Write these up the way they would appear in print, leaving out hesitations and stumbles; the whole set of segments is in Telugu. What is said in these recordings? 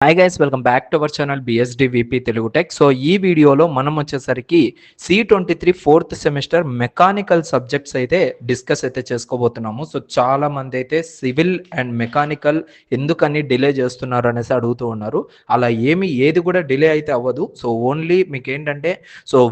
Hi guys, welcome back to our channel BSD VP Telugu tech. So ఈ వీడియోలో మనం వచ్చేసరికి C23 fourth semester mechanical subjects అయితే డిస్కస్ అయితే చేసుకోబోతున్నాము. సో చాలా మంది అయితే సివిల్ అండ్ మెకానికల్ ఎందుకని డిలే చేస్తున్నారు అనేసి అడుగుతూ ఉన్నారు. అలా ఏది కూడా డిలే అయితే అవ్వదు. సో ఓన్లీ మీకు ఏంటంటే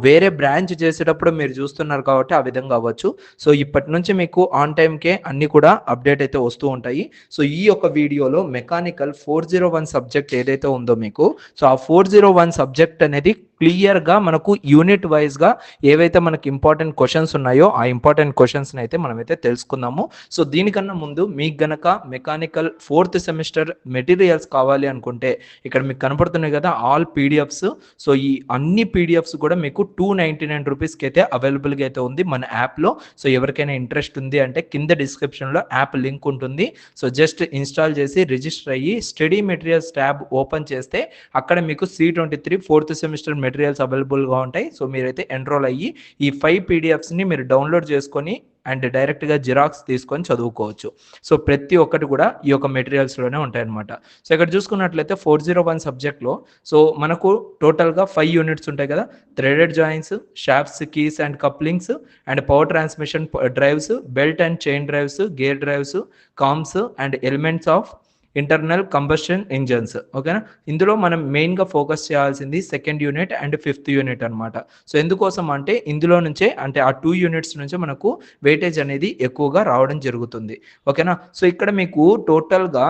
వేరే బ్రాంచ్ చేసేటప్పుడు మీరు చూస్తున్నారు కాబట్టి ఆ విధంగా అవ్వచ్చు. సో ఇప్పటి నుంచి మీకు ఆన్ టైంకే అన్ని కూడా అప్డేట్ అయితే వస్తూ ఉంటాయి. సో ఈ యొక్క వీడియోలో మెకానికల్ 401 సబ్జెక్ట్ ఏదైతే ఉందో మీకు, సో ఆ 401 సబ్జెక్ట్ అనేది క్లియర్గా మనకు యూనిట్ వైజ్గా ఏవైతే మనకి ఇంపార్టెంట్ క్వశ్చన్స్ ఉన్నాయో ఆ ఇంపార్టెంట్ క్వశ్చన్స్ని అయితే మనమైతే తెలుసుకుందాము. సో దీనికన్నా ముందు మీకు గనక మెకానికల్ ఫోర్త్ సెమిస్టర్ మెటీరియల్స్ కావాలి అనుకుంటే ఇక్కడ మీకు కనపడుతున్నాయి కదా ఆల్ పీడిఎఫ్స్. సో ఈ అన్ని పీడిఎఫ్స్ కూడా మీకు 299 రూపీస్కి అయితే అవైలబుల్గా అయితే ఉంది మన యాప్లో. సో ఎవరికైనా ఇంట్రెస్ట్ ఉంది అంటే కింద డిస్క్రిప్షన్లో యాప్ లింక్ ఉంటుంది. సో జస్ట్ ఇన్స్టాల్ చేసి రిజిస్టర్ అయ్యి స్టడీ మెటీరియల్స్ ట్యాబ్ ఓపెన్ చేస్తే అక్కడ మీకు C23 ఫోర్త్ సెమిస్టర్ మెటీరియల్స్ అవైలబుల్గా ఉంటాయి. సో మీరైతే ఎన్రోల్ అయ్యి ఈ 5 పీడిఎఫ్స్ని మీరు డౌన్లోడ్ చేసుకొని అండ్ డైరెక్ట్గా జిరాక్స్ తీసుకొని చదువుకోవచ్చు. సో ప్రతి ఒక్కటి కూడా ఈ యొక్క మెటీరియల్స్లోనే ఉంటాయన్నమాట. సో ఇక్కడ చూసుకున్నట్లయితే 401 సబ్జెక్ట్లో సో మనకు టోటల్గా 5 యూనిట్స్ ఉంటాయి కదా. Threaded joints, shafts, keys and couplings and power transmission drives, belt and chain drives, gear drives, comms and elements of internal combustion engines. ఓకేనా, ఇందులో మనం మెయిన్గా ఫోకస్ చేయాల్సింది second unit and fifth unit అనమాట. సో ఎందుకోసం అంటే ఇందులో నుంచే అంటే ఆ 2 యూనిట్స్ నుంచే మనకు వెయిటేజ్ అనేది ఎక్కువగా రావడం జరుగుతుంది. ఓకేనా, సో ఇక్కడ మీకు టోటల్గా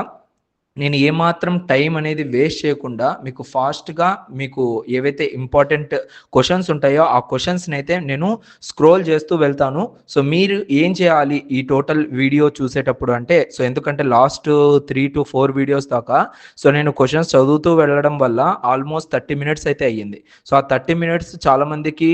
నేను ఏమాత్రం టైం అనేది వేస్ట్ చేయకుండా మీకు ఫాస్ట్గా మీకు ఏవైతే ఇంపార్టెంట్ క్వశ్చన్స్ ఉంటాయో ఆ క్వశ్చన్స్ని అయితే నేను స్క్రోల్ చేస్తూ వెళ్తాను. సో మీరు ఏం చేయాలి ఈ టోటల్ వీడియో చూసేటప్పుడు అంటే, సో ఎందుకంటే లాస్ట్ 3 to 4 వీడియోస్ దాకా సో నేను క్వశ్చన్స్ చదువుతూ వెళ్ళడం వల్ల ఆల్మోస్ట్ 30 మినిట్స్ అయితే అయ్యింది. సో ఆ 30 మినిట్స్ చాలామందికి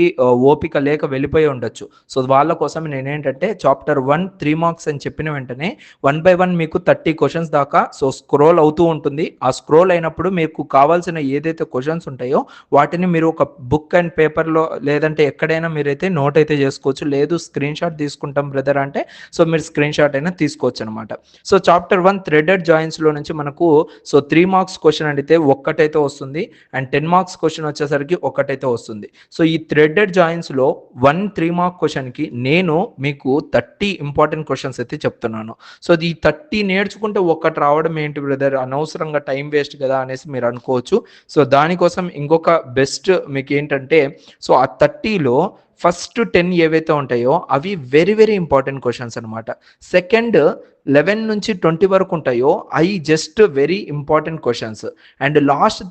ఓపిక లేక వెళ్ళిపోయి ఉండొచ్చు. సో వాళ్ళ కోసం నేనేంటంటే చాప్టర్ 1 3 మార్క్స్ అని చెప్పిన వెంటనే 1 by 1 మీకు 30 క్వశ్చన్స్ దాకా సో స్క్రోల్ అవుతూ ఉంటుంది. ఆ స్క్రోల్ అయినప్పుడు మీకు కావాల్సిన ఏదైతే క్వశ్చన్స్ ఉంటాయో వాటిని మీరు ఒక బుక్ అండ్ పేపర్లో లేదంటే ఎక్కడైనా మీరైతే నోట్ అయితే చేసుకోవచ్చు. లేదు స్క్రీన్ షాట్ తీసుకుంటాం బ్రదర్ అంటే సో మీరు స్క్రీన్ షాట్ అయినా తీసుకోవచ్చు అనమాట. సో చాప్టర్ 1 థ్రెడెడ్ జాయింట్స్లో నుంచి మనకు సో 3 మార్క్స్ క్వశ్చన్ అడిగితే ఒక్కటైతే వస్తుంది అండ్ 10 మార్క్స్ క్వశ్చన్ వచ్చేసరికి ఒకటైతే వస్తుంది. సో ఈ థ్రెడెడ్ జాయింట్స్లో 1 3 మార్క్ క్వశ్చన్కి నేను మీకు 30 ఇంపార్టెంట్ క్వశ్చన్స్ అయితే చెప్తున్నాను. సో ఈ 30 నేర్చుకుంటే ఒక్కటి రావడం ఏంటి బ్రదర్, అనవసరంగా టైం వేస్ట్ కదా అనేసి మీరు అనుకోవచ్చు. సో దానికోసం ఇంకొక బెస్ట్ మీకు ఏంటంటే సో ఆ 30లో ఫస్ట్ 10 ఏవైతే ఉంటాయో అవి వెరీ వెరీ ఇంపార్టెంట్ క్వశ్చన్స్ అనమాట. సెకండ్ 11 నుంచి 20 వరకు ఉంటాయో అవి just very important questions and last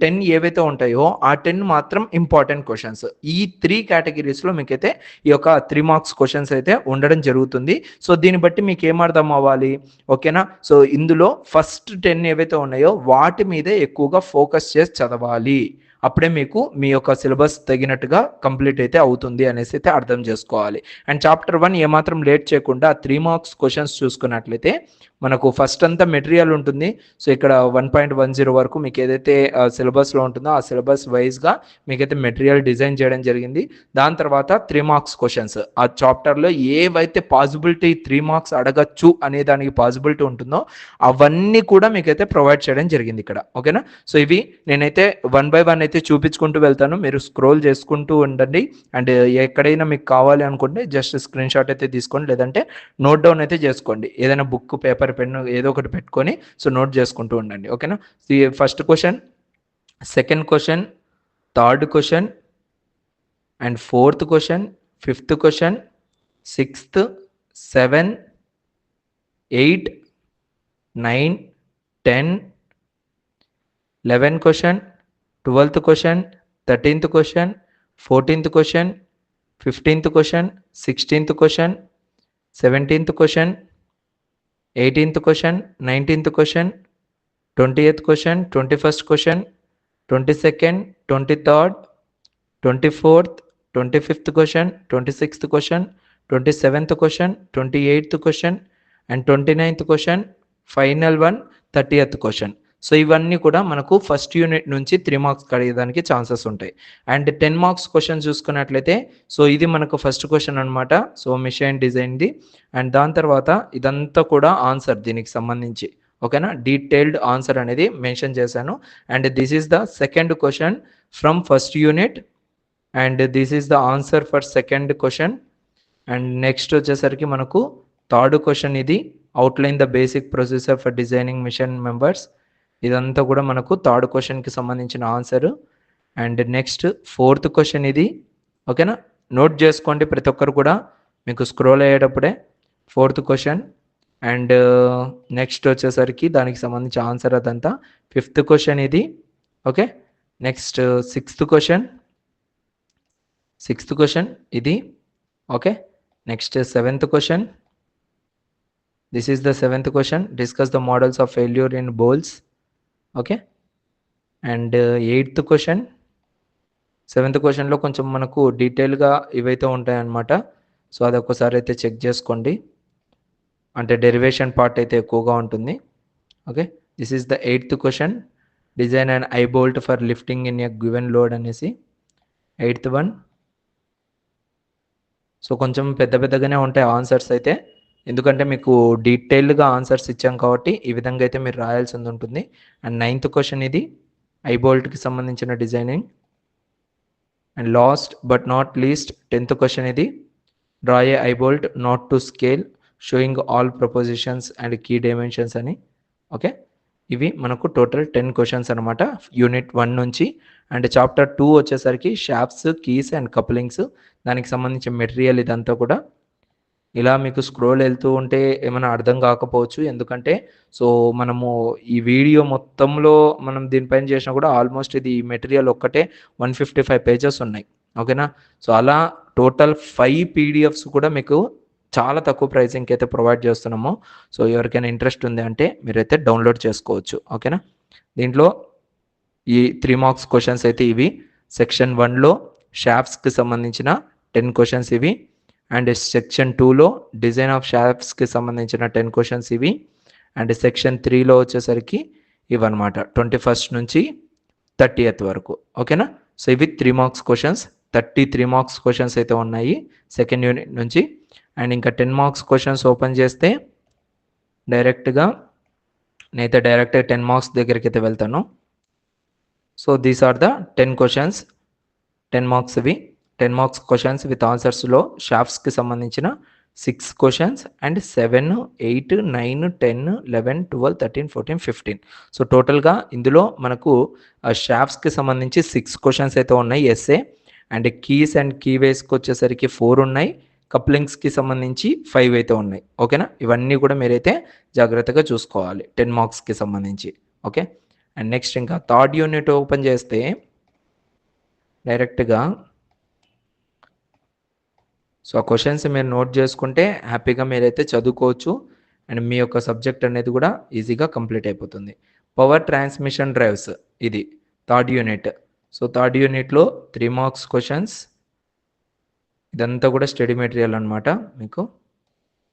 10 ఏవైతే ఉంటాయో ఆ 10 మాత్రం ఇంపార్టెంట్ క్వశ్చన్స్. ఈ 3 కేటగిరీస్లో మీకైతే ఈ యొక్క 3 మార్క్స్ క్వశ్చన్స్ అయితే ఉండడం జరుగుతుంది. సో దీన్ని బట్టి మీకు ఏమర్థం అవ్వాలి, ఓకేనా. సో ఇందులో ఫస్ట్ 10 ఏవైతే ఉన్నాయో వాటి మీదే ఎక్కువగా ఫోకస్ చేసి చదవాలి. అప్పుడే మీకు మీ యొక్క సిలబస్ తగినట్టుగా కంప్లీట్ అయితే అవుతుంది అనేసి అయితే అర్థం చేసుకోవాలి. అండ్ చాప్టర్ 1 ఏమాత్రం లేట్ చేయకుండా 3 మార్క్స్ క్వశ్చన్స్ చూసుకున్నట్లయితే మనకు ఫస్ట్ అంతా మెటీరియల్ ఉంటుంది. సో ఇక్కడ 1.10 వరకు మీకు ఏదైతే సిలబస్లో ఉంటుందో ఆ సిలబస్ వైజ్గా మీకైతే మెటీరియల్ డిజైన్ చేయడం జరిగింది. దాని తర్వాత 3 మార్క్స్ క్వశ్చన్స్ ఆ చాప్టర్లో ఏవైతే పాసిబిలిటీ 3 మార్క్స్ అడగచ్చు అనే దానికి పాసిబిలిటీ ఉంటుందో అవన్నీ కూడా మీకైతే ప్రొవైడ్ చేయడం జరిగింది ఇక్కడ. ఓకేనా, సో ఇవి నేనైతే 1 by 1 అయితే చూపించుకుంటూ వెళ్తాను, మీరు స్క్రోల్ చేసుకుంటూ ఉండండి. అండ్ ఎక్కడైనా మీకు కావాలి అనుకుంటే జస్ట్ స్క్రీన్ షాట్ అయితే తీసుకోండి, లేదంటే నోట్ డౌన్ అయితే చేసుకోండి. ఏదైనా బుక్ పేపర్ పెన్ను ఏదో ఒకటి పెట్టుకొని సో నోట్ చేసుకుంటూ ఉండండి. ఓకేనా, first question, second question, third question and fourth question, fifth question, 6th, 7, 8, 9, 10, 11 question, 12th question, 13th question, 14th question, 15th question, 16th question, 17th question, 18th question, 19th question, 20th question, 21st question, 22nd, 23rd, 24th, 25th question, 26th question, 27th question, 28th question and 29th question, final 30th question. So ఇవన్నీ కూడా మనకు ఫస్ట్ యూనిట్ నుంచి 3 మార్క్స్ అడిగేదానికి ఛాన్సెస్ ఉంటాయి. అండ్ 10 మార్క్స్ క్వశ్చన్ చూసుకున్నట్లయితే సో ఇది మనకు ఫస్ట్ క్వశ్చన్ అనమాట. సో మిషన్ డిజైన్ది అండ్ దాని తర్వాత ఇదంతా కూడా ఆన్సర్ దీనికి సంబంధించి. ఓకేనా, డీటెయిల్డ్ ఆన్సర్ అనేది మెన్షన్ చేశాను. And this is the second question from first unit and this is the answer for second question. And next వచ్చేసరికి మనకు థర్డ్ క్వశ్చన్ ఇది, outline the basic procedure for designing machine members. ఇదంతా కూడా మనకు థర్డ్ క్వశ్చన్కి సంబంధించిన answer. And next fourth question ఇది, ఓకేనా, నోట్ చేసుకోండి ప్రతి ఒక్కరు కూడా మీకు స్క్రోల్ అయ్యేటప్పుడే. ఫోర్త్ క్వశ్చన్ అండ్ నెక్స్ట్ వచ్చేసరికి దానికి సంబంధించిన ఆన్సర్ అదంతా. ఫిఫ్త్ క్వశ్చన్ ఇది, ఓకే. నెక్స్ట్ సిక్స్త్ క్వశ్చన్ ఇది, okay. Next seventh question, this is the seventh question, discuss the models of failure in bolts, okay. And eighth question, seventh క్వశ్చన్లో కొంచెం మనకు డీటెయిల్గా ఇవైతే ఉంటాయన్నమాట. సో అది ఒక్కసారి అయితే చెక్ చేసుకోండి, అంటే డెరివేషన్ పార్ట్ అయితే ఎక్కువగా ఉంటుంది, okay. This is the eighth question, design and eye bolt for lifting in a given load అనేసి ఎయిత్ వన్. సో కొంచెం పెద్దగానే ఉంటాయి ఆన్సర్స్ అయితే, ఎందుకంటే మీకు డీటెయిల్డ్గా ఆన్సర్స్ ఇచ్చాం కాబట్టి ఈ విధంగా అయితే మీరు రాయాల్సింది ఉంటుంది. అండ్ నైన్త్ క్వశ్చన్ ఇది, ఐబోల్ట్కి సంబంధించిన designing. And last but not least 10th question ఇది, draw a eyebolt not to scale showing all proportions and key dimensions అని, ఓకే. ఇవి మనకు టోటల్ 10 క్వశ్చన్స్ అనమాట యూనిట్ 1 నుంచి. అండ్ చాప్టర్ 2 వచ్చేసరికి షాఫ్ట్స్, కీస్ అండ్ కప్లింగ్స్, దానికి సంబంధించిన మెటీరియల్ ఇదంతా కూడా. ఇలా మీకు స్క్రోల్ వెళ్తూ ఉంటే ఏమైనా అర్థం కాకపోవచ్చు, ఎందుకంటే సో మనము ఈ వీడియో మొత్తంలో మనం దీనిపైన చేసినా కూడా ఆల్మోస్ట్ ఇది మెటీరియల్ ఒక్కటే 155 పేజెస్ ఉన్నాయి, ఓకేనా. సో అలా టోటల్ 5 పీడిఎఫ్స్ కూడా మీకు చాలా తక్కువ ప్రైసింగ్కి అయితే ప్రొవైడ్ చేస్తున్నాము. సో ఎవరికైనా ఇంట్రెస్ట్ ఉంది అంటే మీరైతే డౌన్లోడ్ చేసుకోవచ్చు, ఓకేనా. దీంట్లో ఈ 3 మార్క్స్ క్వశ్చన్స్ అయితే ఇవి. సెక్షన్ 1లో షాఫ్ట్స్కి సంబంధించిన 10 క్వశ్చన్స్ ఇవి. అండ్ సెక్షన్ 2లో డిజైన్ ఆఫ్ షాఫ్ట్స్కి సంబంధించిన 10 క్వశ్చన్స్ ఇవి. అండ్ సెక్షన్ 3లో వచ్చేసరికి ఇవన్నమాట 21st నుంచి 30th వరకు, ఓకేనా. సో ఇవి 3 మార్క్స్ క్వశ్చన్స్, 33 మార్క్స్ క్వశ్చన్స్ అయితే ఉన్నాయి సెకండ్ యూనిట్ నుంచి. అండ్ ఇంకా 10 మార్క్స్ క్వశ్చన్స్ ఓపెన్ చేస్తే డైరెక్ట్గా 10 మార్క్స్ దగ్గరికి అయితే వెళ్తాను. So these are the 10 questions, 10 marks ఇవి. 10 మార్క్స్ క్వశ్చన్స్ విత్ ఆన్సర్స్లో షాఫ్ట్స్కి సంబంధించిన 6 క్వశ్చన్స్ అండ్ 7, 8, 9, 10, 11, 12, 13, 14, 15. సో టోటల్గా ఇందులో మనకు షాఫ్ట్స్కి సంబంధించి 6 క్వశ్చన్స్ అయితే ఉన్నాయి ఎస్ఏ. అండ్ కీస్ అండ్ కీవేస్కి వచ్చేసరికి 4 ఉన్నాయి, కప్లింగ్స్కి సంబంధించి 5 అయితే ఉన్నాయి, ఓకేనా. ఇవన్నీ కూడా మీరైతే జాగ్రత్తగా చూసుకోవాలి 10 మార్క్స్కి సంబంధించి, ఓకే. అండ్ నెక్స్ట్ ఇంకా థర్డ్ యూనిట్ ఓపెన్ చేస్తే డైరెక్ట్గా సో ఆ క్వశ్చన్స్ మీరు నోట్ చేసుకుంటే హ్యాపీగా మీరైతే చదువుకోవచ్చు అండ్ మీ యొక్క సబ్జెక్ట్ అనేది కూడా ఈజీగా కంప్లీట్ అయిపోతుంది. పవర్ ట్రాన్స్మిషన్ డ్రైవ్స్ ఇది థర్డ్ యూనిట్. సో థర్డ్ యూనిట్లో 3 మార్క్స్ క్వశ్చన్స్, ఇదంతా కూడా స్టడీ మెటీరియల్ అనమాట మీకు.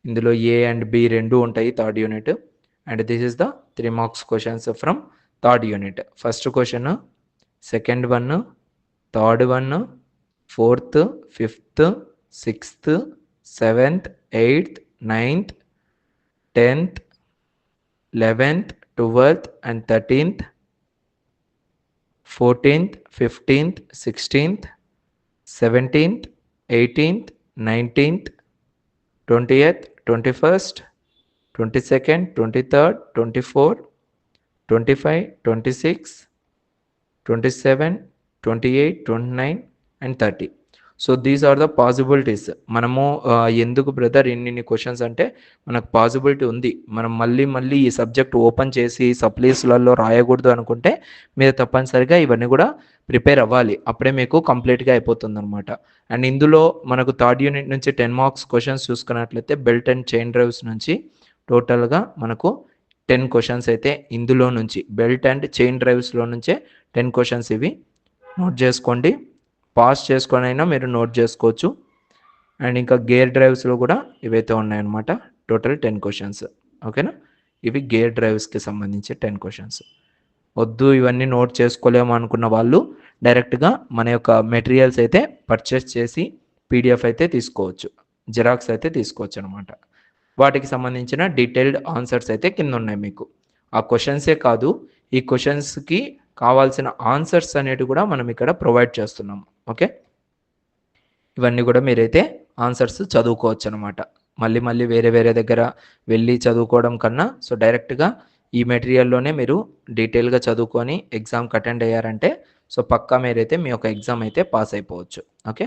ఇందులో ఏ అండ్ బి రెండు ఉంటాయి third unit. And this is the 3 marks questions from third unit. First question, second one, third one, 4th, 5th, 6th, 7th, 8th, 9th, 10th, 11th, 12th and 13th, 14th, 15th, 16th, 17th, 18th, 19th, 20th, 21st, 22nd, 23rd, 24, 25, 26, 27, 28, 29 and 30. So these are the possibilities. మనము ఎందుకు బ్రదర్ ఇన్ని క్వశ్చన్స్ అంటే మనకు పాసిబిలిటీ ఉంది, మనం మళ్ళీ ఈ సబ్జెక్ట్ ఓపెన్ చేసి సప్లీస్లలో రాయకూడదు అనుకుంటే మీరు తప్పనిసరిగా ఇవన్నీ కూడా ప్రిపేర్ అవ్వాలి, అప్పుడే మీకు కంప్లీట్గా అయిపోతుంది అనమాట. అండ్ ఇందులో మనకు థర్డ్ యూనిట్ నుంచి 10 మార్క్స్ క్వశ్చన్స్ చూసుకున్నట్లయితే బెల్ట్ అండ్ చైన్ డ్రైవ్స్ నుంచి టోటల్గా మనకు 10 క్వశ్చన్స్ అయితే ఇందులో నుంచి బెల్ట్ అండ్ చైన్ డ్రైవ్స్లో నుంచే 10 క్వశ్చన్స్ ఇవి. నోట్ చేసుకోండి, పాస్ చేసుకొని అయినా మీరు నోట్ చేసుకోవచ్చు. అండ్ ఇంకా గేర్ డ్రైవ్స్లో కూడా ఇవైతే ఉన్నాయన్నమాట టోటల్ 10 క్వశ్చన్స్, ఓకేనా. ఇవి గేర్ డ్రైవ్స్కి సంబంధించి 10 క్వశ్చన్స్. వద్దు ఇవన్నీ నోట్ చేసుకోలేము అనుకున్న వాళ్ళు డైరెక్ట్గా మన యొక్క మెటీరియల్స్ అయితే పర్చేస్ చేసి పీడిఎఫ్ అయితే తీసుకోవచ్చు, జిరాక్స్ అయితే తీసుకోవచ్చు అనమాట. వాటికి సంబంధించిన డీటెయిల్డ్ ఆన్సర్స్ అయితే కింద ఉన్నాయి మీకు, ఆ క్వశ్చన్సే కాదు, ఈ క్వశ్చన్స్కి కావాల్సిన ఆన్సర్స్ అనేటివి కూడా మనం ఇక్కడ ప్రొవైడ్ చేస్తున్నాము. ఓకే, ఇవన్నీ కూడా మీరైతే ఆన్సర్స్ చదువుకోవచ్చు అనమాట. మళ్ళీ మళ్ళీ వేరే వేరే దగ్గర వెళ్ళి చదువుకోవడం కన్నా సో డైరెక్ట్గా ఈ మెటీరియల్లోనే మీరు డీటెయిల్గా చదువుకొని ఎగ్జామ్కి అటెండ్ అయ్యారంటే సో పక్కా మీరైతే మీ యొక్క ఎగ్జామ్ అయితే పాస్ అయిపోవచ్చు. ఓకే,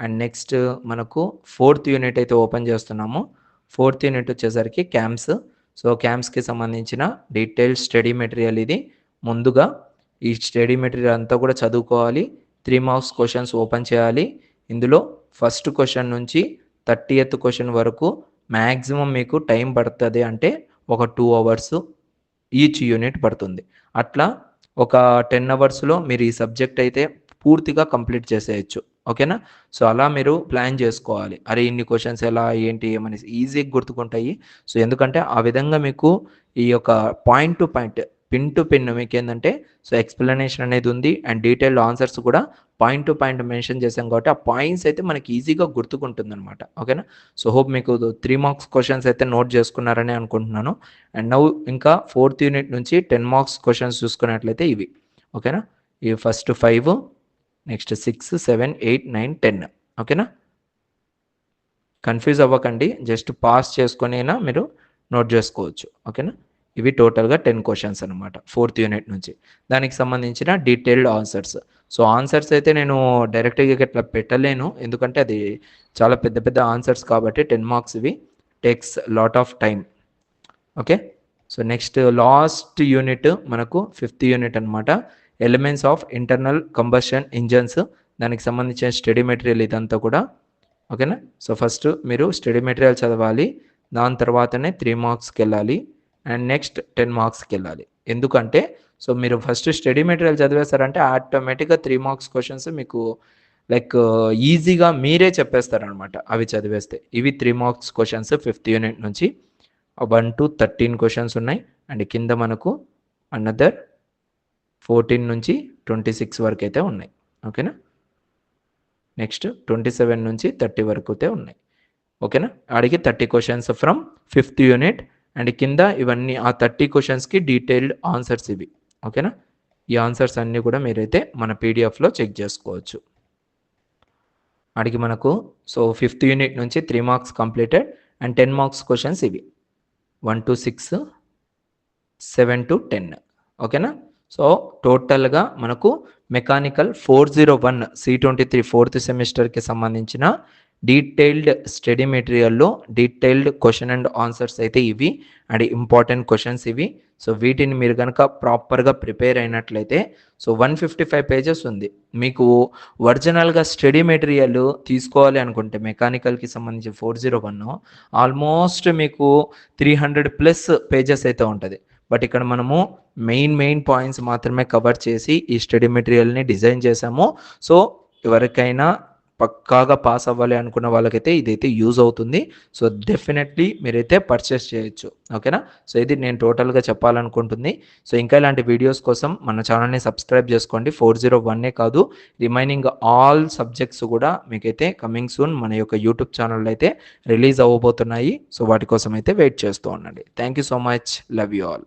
అండ్ నెక్స్ట్ మనకు 4th యూనిట్ అయితే ఓపెన్ చేస్తున్నాము. 4th యూనిట్ వచ్చేసరికి క్యాంప్స్. సో క్యాంప్స్కి సంబంధించిన డీటెయిల్ స్టడీ మెటీరియల్ ఇది. ముందుగా ఈ స్టడీ మెటీరియల్ అంతా కూడా చదువుకోవాలి. 3 మార్క్స్ క్వశ్చన్స్ ఓపెన్ చేయాలి. ఇందులో ఫస్ట్ క్వశ్చన్ నుంచి 30th క్వశ్చన్ వరకు మ్యాక్సిమం మీకు టైం పడుతుంది అంటే ఒక 2 అవర్స్ ఈచ్ యూనిట్ పడుతుంది. అట్లా ఒక 10 అవర్స్లో మీరు ఈ సబ్జెక్ట్ అయితే పూర్తిగా కంప్లీట్ చేసేయచ్చు. ఓకేనా, సో అలా మీరు ప్లాన్ చేసుకోవాలి. అరే ఇన్ని క్వశ్చన్స్ ఎలా ఏంటి ఏమనేసి ఈజీగా గుర్తుకుంటాయి. సో ఎందుకంటే ఆ విధంగా మీకు ఈ యొక్క point to point pin to pin మీకు ఏంటంటే సో ఎక్స్ప్లెనేషన్ అనేది ఉంది అండ్ డీటెయిల్డ్ ఆన్సర్స్ కూడా పాయింట్ టు పాయింట్ మెన్షన్ చేసాం కాబట్టి ఆ పాయింట్స్ అయితే మనకి ఈజీగా గుర్తుకుంటుంది అనమాట. ఓకేనా, సో హోప్ మీకు 3 మార్క్స్ క్వశ్చన్స్ అయితే నోట్ చేసుకున్నారని అనుకుంటున్నాను. అండ్ నౌ ఇంకా 4th యూనిట్ నుంచి 10 మార్క్స్ క్వశ్చన్స్ చూసుకున్నట్లయితే ఇవి. ఓకేనా, ఈ ఫస్ట్ 5, నెక్స్ట్ 6, 7, 8, 9, 10. ఓకేనా, కన్ఫ్యూజ్ అవ్వకండి, జస్ట్ పాస్ చేసుకొనైనా మీరు నోట్ చేసుకోవచ్చు. ఓకేనా, ఇవి టోటల్గా 10 క్వశ్చన్స్ అనమాట 4th యూనిట్ నుంచి. దానికి సంబంధించిన డీటెయిల్డ్ ఆన్సర్స్. సో ఆన్సర్స్ అయితే నేను డైరెక్ట్గా ఇట్లా పెట్టలేను, ఎందుకంటే అది చాలా పెద్ద పెద్ద ఆన్సర్స్ కాబట్టి 10 మార్క్స్ ఇవి takes lot of time. Okay, so next last unit మనకు 5th యూనిట్ అనమాట. Elements of internal combustion engines. దానికి సంబంధించిన స్టడీ మెటీరియల్ ఇదంతా కూడా. ఓకేనా, సో ఫస్ట్ మీరు స్టడీ మెటీరియల్ చదవాలి, దాని తర్వాతనే 3 మార్క్స్కి వెళ్ళాలి అండ్ నెక్స్ట్ 10 మార్క్స్కి వెళ్ళాలి. ఎందుకంటే సో మీరు ఫస్ట్ స్టడీ మెటీరియల్ చదివేస్తారంటే ఆటోమేటిక్గా 3 మార్క్స్ క్వశ్చన్స్ మీకు లైక్ ఈజీగా మీరే చెప్పేస్తారనమాట అవి చదివేస్తే. ఇవి 3 మార్క్స్ క్వశ్చన్స్ 5th యూనిట్ నుంచి 1 to 13 క్వశ్చన్స్ ఉన్నాయి. అండ్ కింద మనకు అనదర్ 14 నుంచి 26 వరకు అయితే ఉన్నాయి. ఓకేనా, నెక్స్ట్ 27 నుంచి 30 వరకు అయితే ఉన్నాయి. ఓకేనా, అడిగి 30 questions from 5th unit and కింద ఇవన్నీ ఆ 30 క్వశ్చన్స్కి డీటెయిల్డ్ ఆన్సర్స్ ఇవి. ఓకేనా, ఈ ఆన్సర్స్ అన్నీ కూడా మీరైతే మన పీడిఎఫ్లో చెక్ చేసుకోవచ్చు. అడిగి మనకు సో 5th యూనిట్ నుంచి 3 marks completed and 10 marks questions ఇవి 1 to 6, 7 to 10. ఓకేనా, సో టోటల్గా మనకు మెకానికల్ 401 C23 4th సెమిస్టర్కి సంబంధించిన డీటెయిల్డ్ స్టడీ మెటీరియల్లో డీటెయిల్డ్ క్వశ్చన్ అండ్ ఆన్సర్స్ అయితే ఇవి అండ్ ఇంపార్టెంట్ క్వశ్చన్స్ ఇవి. సో వీటిని మీరు కనుక ప్రాపర్గా ప్రిపేర్ అయినట్లయితే సో 155 పేజెస్ ఉంది. మీకు ఒరిజినల్గా స్టడీ మెటీరియల్ తీసుకోవాలి అనుకుంటే మెకానికల్కి సంబంధించి 401 ఆల్మోస్ట్ మీకు 300+ పేజెస్ అయితే ఉంటుంది. బట్ ఇక్కడ మనము మెయిన్ పాయింట్స్ మాత్రమే కవర్ చేసి ఈ స్టడీ మెటీరియల్ని డిజైన్ చేసాము. సో ఎవరికైనా పక్కాగా పాస్ అవ్వాలి అనుకున్న వాళ్ళకైతే ఇదైతే యూజ్ అవుతుంది. సో డెఫినెట్లీ మీరైతే పర్చేస్ చేయొచ్చు. ఓకేనా, సో ఇది నేను టోటల్గా చెప్పాలనుకుంటుంది. సో ఇంకా ఇలాంటి వీడియోస్ కోసం మన ఛానల్ని సబ్స్క్రైబ్ చేసుకోండి. 401 కాదు, రిమైనింగ్ ఆల్ సబ్జెక్ట్స్ కూడా మీకైతే కమింగ్ సూన్ మన యొక్క యూట్యూబ్ ఛానల్లో అయితే రిలీజ్ అవ్వబోతున్నాయి. సో వాటి కోసం అయితే వెయిట్ చేస్తూ ఉండండి. Thank you so much, love you all.